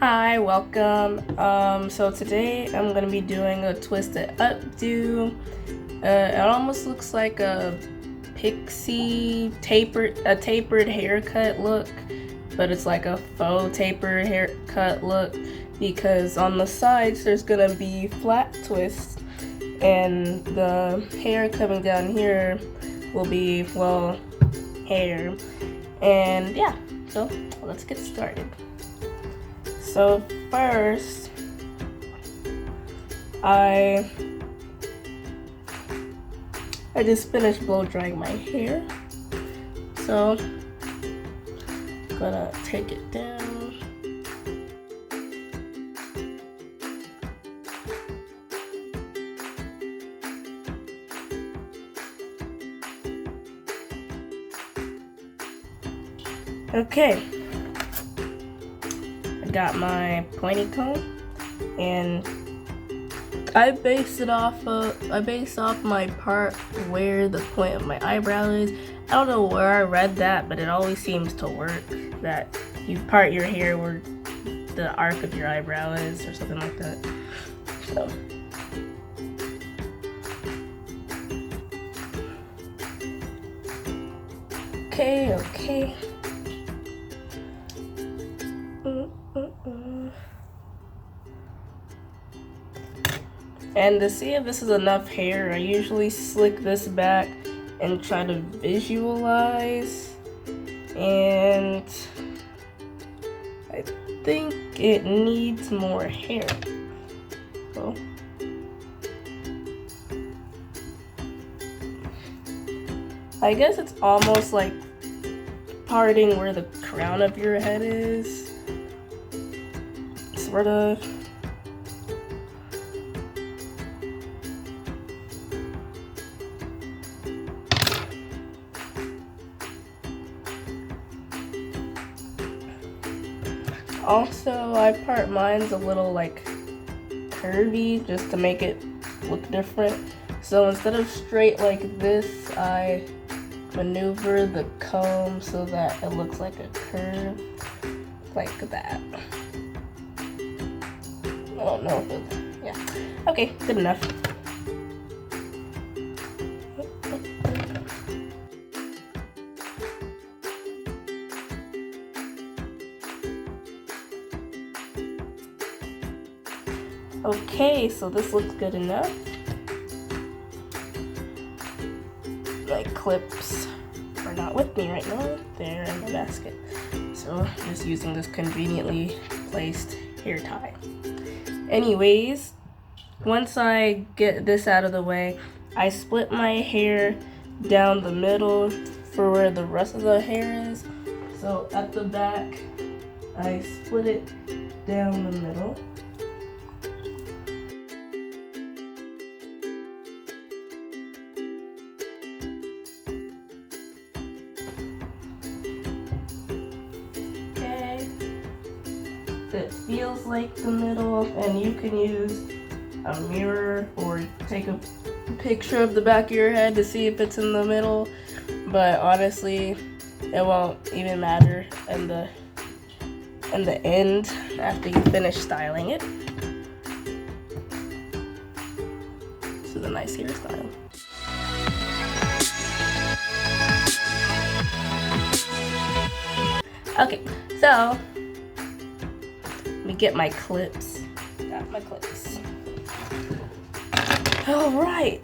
Hi, welcome. So today I'm gonna be doing a twisted updo. It almost looks like a pixie tapered haircut look, but it's like a faux tapered haircut look because on the sides there's gonna be flat twists, and the hair coming down here will be, well, hair. And yeah, so let's get started. So first, I just finished blow drying my hair, so I'm gonna take it down. Okay. Got my pointy comb, and I base off my part where the point of my eyebrow is. I don't know where I read that, but it always seems to work, that you part your hair where the arc of your eyebrow is or something like that. So okay. And to see if this is enough hair, I usually slick this back and try to visualize. And I think it needs more hair. So I guess it's almost like parting where the crown of your head is. Sort of. Also, I part mine's a little like curvy just to make it look different. So instead of straight like this, I maneuver the comb so that it looks like a curve, like that. I don't know if it's, yeah. Okay, good enough. Okay, so this looks good enough. My clips are not with me right now. They're in the basket. So I'm just using this conveniently placed hair tie. Anyways, once I get this out of the way, I split my hair down the middle for where the rest of the hair is. So at the back, I split it down the middle. It feels like the middle, and you can use a mirror or take a picture of the back of your head to see if it's in the middle, but honestly it won't even matter in the end after you finish styling it. This is a nice hairstyle. Okay, so let me get my clips. Got my clips. Alright.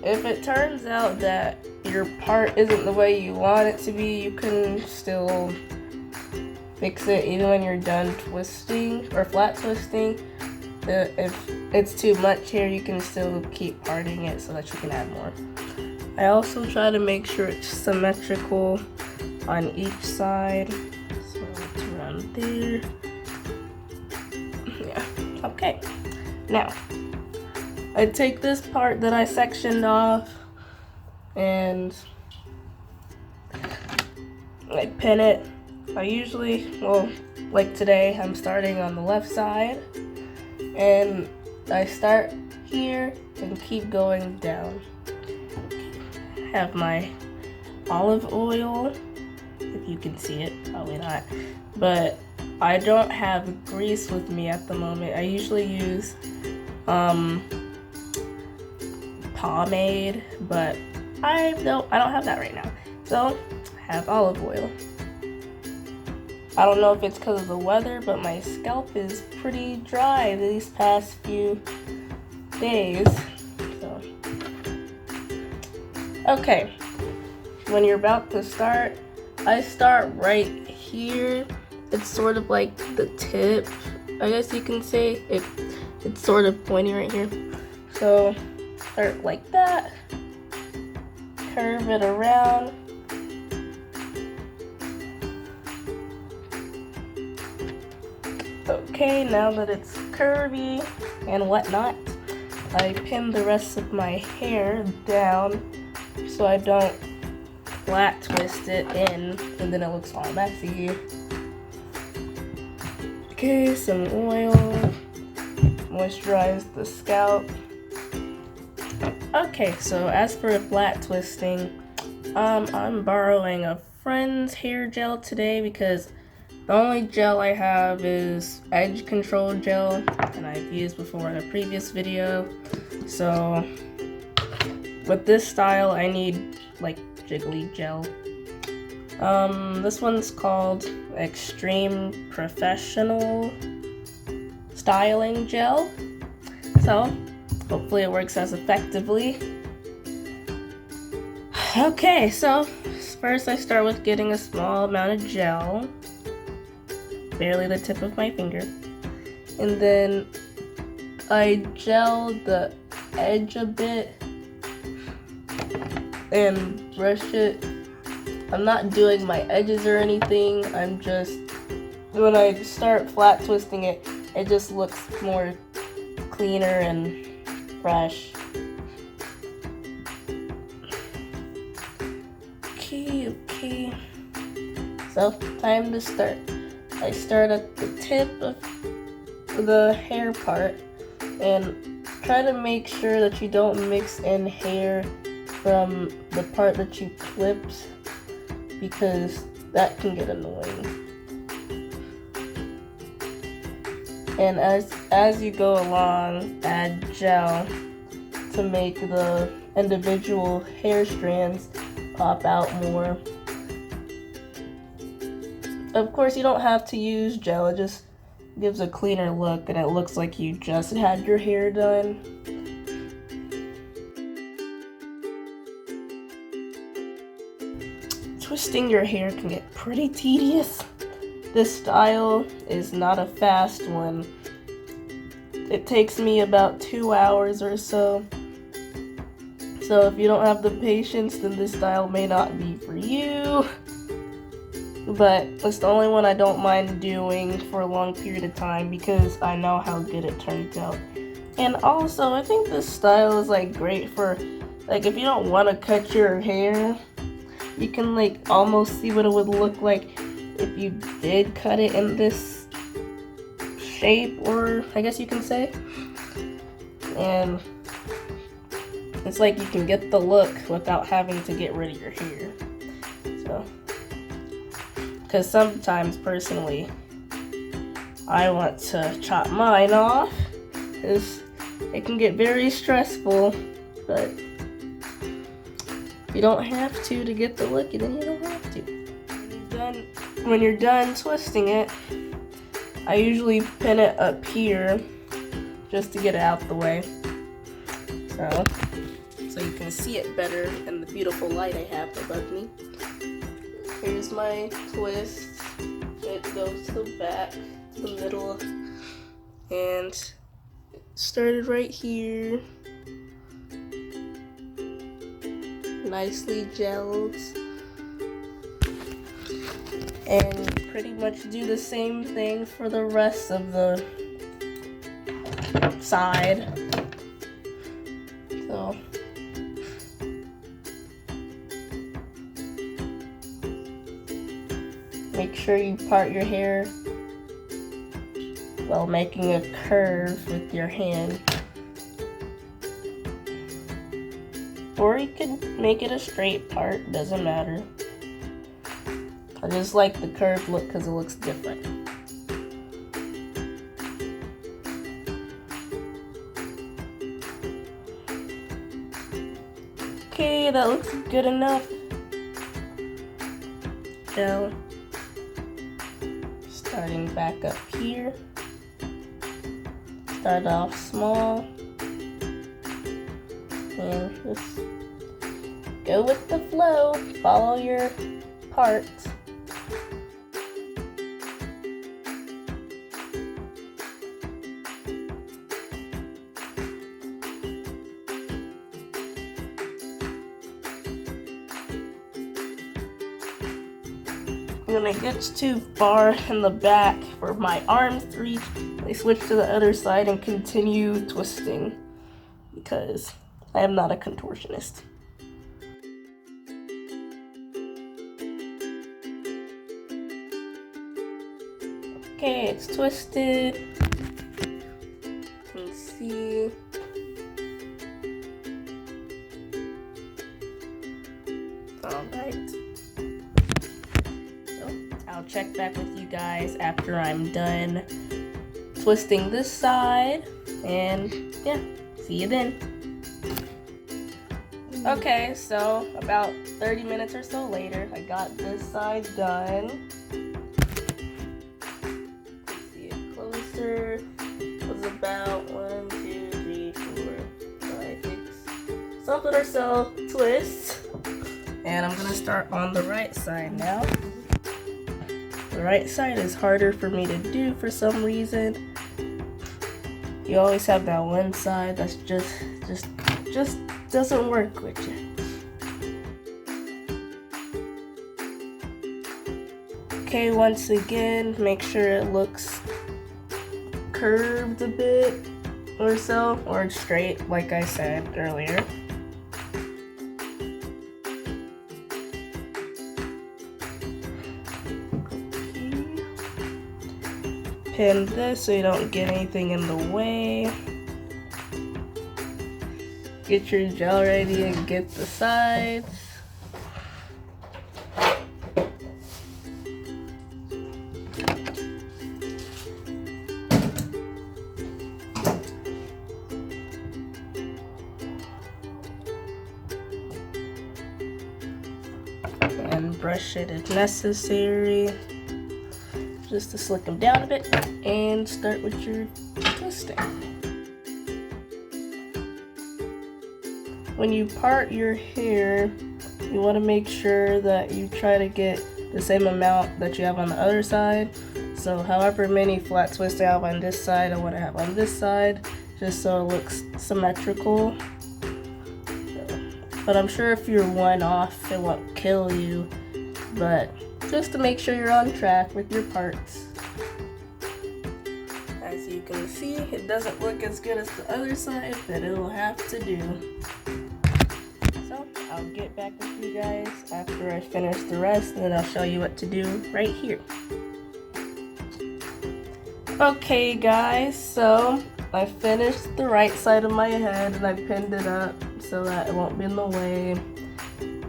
If it turns out that your part isn't the way you want it to be, you can still fix it even when you're done twisting or flat twisting. If it's too much hair, you can still keep parting it so that you can add more. I also try to make sure it's symmetrical on each side. So it's around there. Yeah, okay. Now, I take this part that I sectioned off and I pin it. I usually, well, like today, I'm starting on the left side, and I start here and keep going down. Have my olive oil, if you can see it, probably not, but I don't have grease with me at the moment. I usually use pomade, but I don't have that right now. So I have olive oil. I don't know if it's because of the weather, but my scalp is pretty dry these past few days. So. Okay, when you're about to start, I start right here. It's sort of like the tip, I guess you can say. It's sort of pointy right here. So start like that, curve it around. Okay, now that it's curvy and whatnot, I pin the rest of my hair down so I don't flat twist it in and then it looks all messy. Okay, some oil, moisturize the scalp. Okay, so as for flat twisting, I'm borrowing a friend's hair gel today because the only gel I have is edge control gel, and I've used before in a previous video. So with this style, I need like jiggly gel. This one's called Xtreme Professional Styling Gel. So hopefully it works as effectively. Okay, so first I start with getting a small amount of gel. Barely the tip of my finger, and then I gel the edge a bit and brush it. I'm not doing my edges or anything. I'm just, when I start flat twisting it, it just looks more cleaner and fresh. Okay. So time to start. I start at the tip of the hair part and try to make sure that you don't mix in hair from the part that you clipped, because that can get annoying. And as you go along, add gel to make the individual hair strands pop out more. Of course, you don't have to use gel, it just gives a cleaner look and it looks like you just had your hair done. Twisting your hair can get pretty tedious. This style is not a fast one. It takes me about 2 hours or so. So if you don't have the patience, then this style may not be for you. But it's the only one I don't mind doing for a long period of time because I know how good it turns out. And also, I think this style is like great for, like, if you don't want to cut your hair, you can like almost see what it would look like if you did cut it in this shape, or I guess you can say. And it's like you can get the look without having to get rid of your hair. So, because sometimes personally I want to chop mine off because it can get very stressful, but you don't have to get the look, and then you don't have to. When you're done twisting it, I usually pin it up here just to get it out the way, so you can see it better in the beautiful light I have above me. Here's my twist. It goes to the back, to the middle, and it started right here. Nicely gelled. And pretty much do the same thing for the rest of the side. So make sure you part your hair while making a curve with your hand. Or you can make it a straight part, doesn't matter. I just like the curved look because it looks different. Okay, that looks good enough. Gel. Starting back up here. Start off small. And just go with the flow. Follow your parts. When it gets too far in the back for my arms to reach, I switch to the other side and continue twisting because I am not a contortionist. Okay, it's twisted. You can see. Alright. I'll check back with you guys after I'm done twisting this side, and yeah, see you then. Okay, so about 30 minutes or so later, I got this side done. See it closer. It was about 1, 2, 3, 4, 5, 6, something or so twists. And I'm gonna start on the right side now. The right side is harder for me to do for some reason. You always have that one side that's just doesn't work with you. Okay, once again, make sure it looks curved a bit or so, or straight like I said earlier. Pin this so you don't get anything in the way. Get your gel ready and get the sides. And brush it if necessary, just to slick them down a bit, and start with your twisting. When you part your hair, you want to make sure that you try to get the same amount that you have on the other side. So however many flat twists I have on this side, I want to have on this side, just so it looks symmetrical. But I'm sure if you're one off, it won't kill you, but just to make sure you're on track with your parts. As you can see, it doesn't look as good as the other side, but it'll have to do. So I'll get back with you guys after I finish the rest, and then I'll show you what to do right here. Okay guys, so I finished the right side of my head and I pinned it up so that it won't be in the way.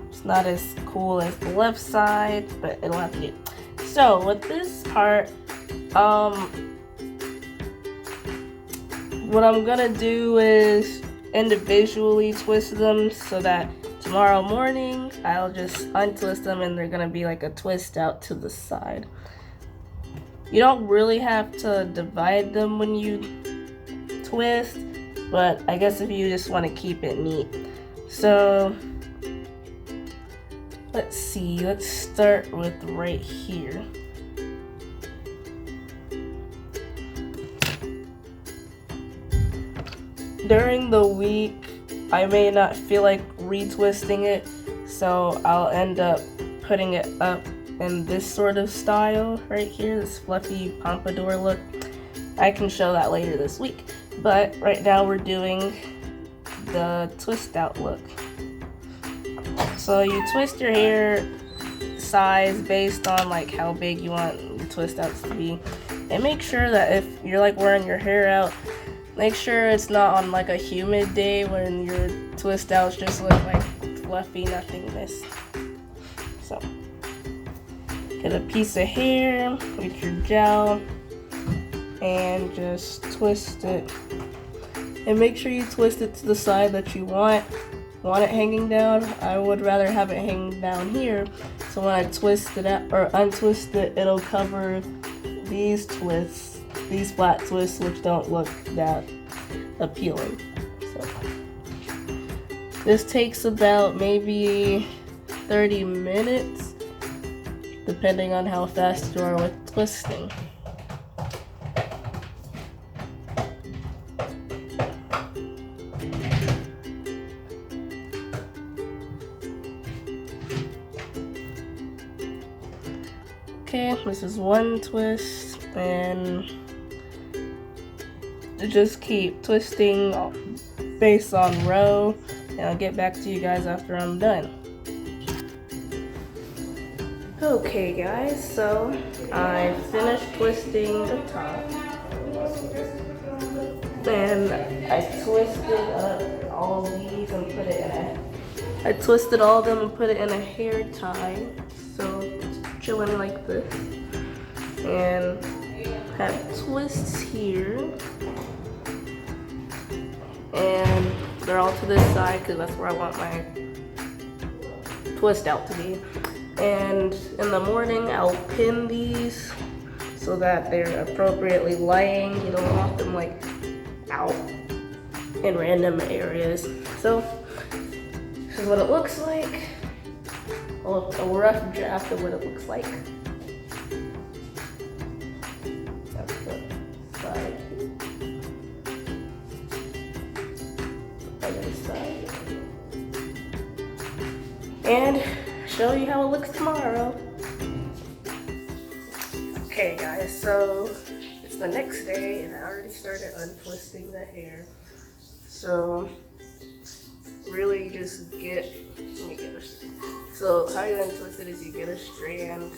It's not as cool as the left side, but it'll have to do. So with this part, what I'm gonna do is individually twist them so that tomorrow morning I'll just untwist them and they're gonna be like a twist out to the side. You don't really have to divide them when you twist, but I guess if you just want to keep it neat. So let's see, let's start with right here. During the week, I may not feel like retwisting it, so I'll end up putting it up in this sort of style right here, this fluffy pompadour look. I can show that later this week, but right now we're doing the twist out look. So you twist your hair size based on like how big you want the twist outs to be, and make sure that if you're like wearing your hair out, make sure it's not on like a humid day when your twist outs just look like fluffy nothingness. So get a piece of hair with your gel and just twist it, and make sure you twist it to the side that you want. want it hanging down, I would rather have it hanging down here. So when I twist it out or untwist it, it'll cover these twists, these flat twists, which don't look that appealing. So this takes about maybe 30 minutes, depending on how fast you are with twisting. Okay, this is one twist, and just keep twisting based on row, and I'll get back to you guys after I'm done. Okay guys, so I finished twisting the top, and I twisted up all of these and put it in I twisted all of them and put it in a hair tie, so it's chilling like this, and have twists here, and they're all to this side because that's where I want my twist out to be. And in the morning I'll pin these so that they're appropriately lying. You don't want them like out in random areas. So this is what it looks like. A rough draft of what it looks like. That's the side. Other side. And show you how it looks tomorrow. Okay guys, so it's the next day and I already started untwisting the hair. So really just get, let me get a, so how you untwist it is you get a strand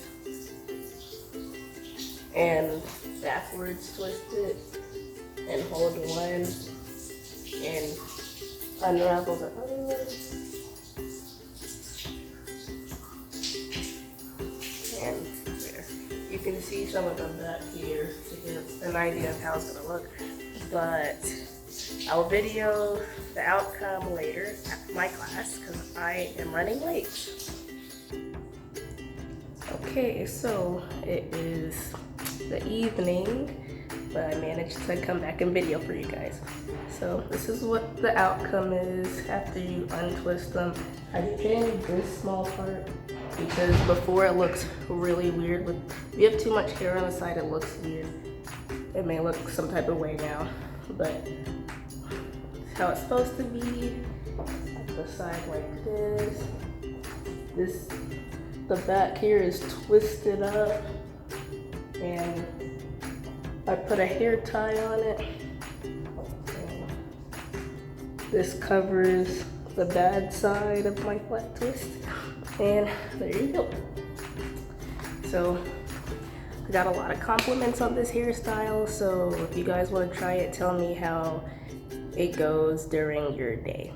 and backwards twist it and hold one and unravel the other. And there. You can see some of them back here to get an idea of how it's gonna look. But I'll video the outcome later at my class because I am running late. Okay, so it is the evening, but I managed to come back and video for you guys. So this is what the outcome is after you untwist them. I pinned this small part because before it looks really weird. If you have too much hair on the side, it looks weird. It may look some type of way now, but it's how it's supposed to be. The side like this. The back here is twisted up, and I put a hair tie on it. This covers the bad side of my flat twist, and there you go. So I got a lot of compliments on this hairstyle, so if you guys want to try it, tell me how it goes during your day.